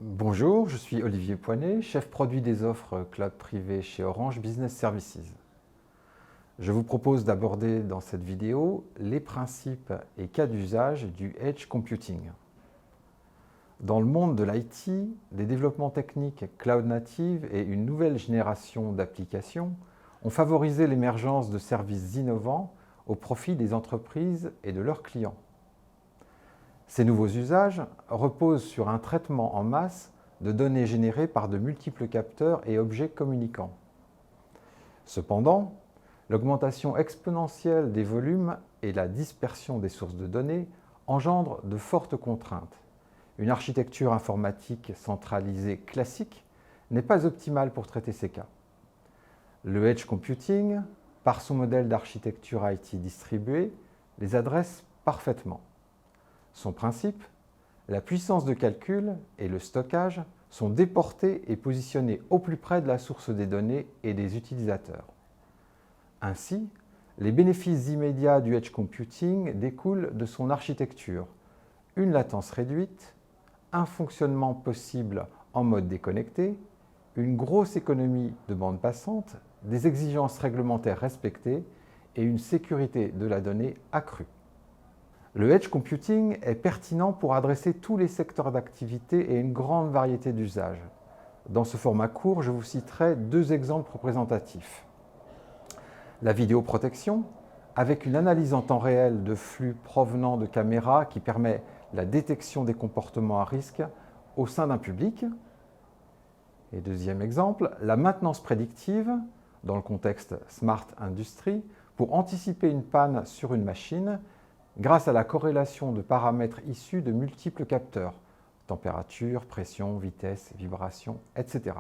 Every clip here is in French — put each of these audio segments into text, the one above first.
Bonjour, je suis Olivier Poinet, chef produit des offres cloud privé chez Orange Business Services. Je vous propose d'aborder dans cette vidéo les principes et cas d'usage du Edge Computing. Dans le monde de l'IT, des développements techniques cloud native et une nouvelle génération d'applications ont favorisé l'émergence de services innovants au profit des entreprises et de leurs clients. Ces nouveaux usages reposent sur un traitement en masse de données générées par de multiples capteurs et objets communicants. Cependant, l'augmentation exponentielle des volumes et la dispersion des sources de données engendrent de fortes contraintes. Une architecture informatique centralisée classique n'est pas optimale pour traiter ces cas. Le Edge Computing, par son modèle d'architecture IT distribuée, les adresse parfaitement. Son principe, la puissance de calcul et le stockage sont déportés et positionnés au plus près de la source des données et des utilisateurs. Ainsi, les bénéfices immédiats du Edge Computing découlent de son architecture, une latence réduite, un fonctionnement possible en mode déconnecté, une grosse économie de bande passante, des exigences réglementaires respectées et une sécurité de la donnée accrue. Le Edge Computing est pertinent pour adresser tous les secteurs d'activité et une grande variété d'usages. Dans ce format court, je vous citerai deux exemples représentatifs. La vidéoprotection, avec une analyse en temps réel de flux provenant de caméras qui permet la détection des comportements à risque au sein d'un public. Et deuxième exemple, la maintenance prédictive, dans le contexte Smart Industry, pour anticiper une panne sur une machine grâce à la corrélation de paramètres issus de multiples capteurs, température, pression, vitesse, vibration, etc.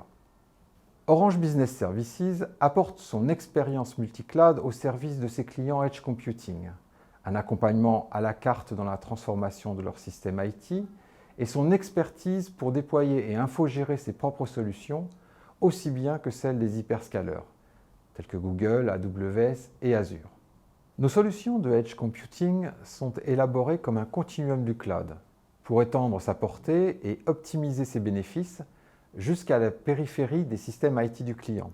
Orange Business Services apporte son expérience multicloud au service de ses clients Edge Computing, un accompagnement à la carte dans la transformation de leur système IT et son expertise pour déployer et infogérer ses propres solutions, aussi bien que celles des hyperscalers, tels que Google, AWS et Azure. Nos solutions de Edge Computing sont élaborées comme un continuum du cloud, pour étendre sa portée et optimiser ses bénéfices jusqu'à la périphérie des systèmes IT du client.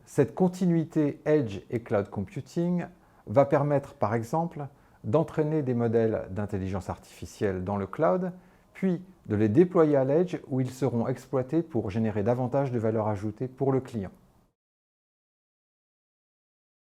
Cette continuité Edge et Cloud Computing va permettre par exemple d'entraîner des modèles d'intelligence artificielle dans le cloud, puis de les déployer à l'Edge où ils seront exploités pour générer davantage de valeur ajoutée pour le client.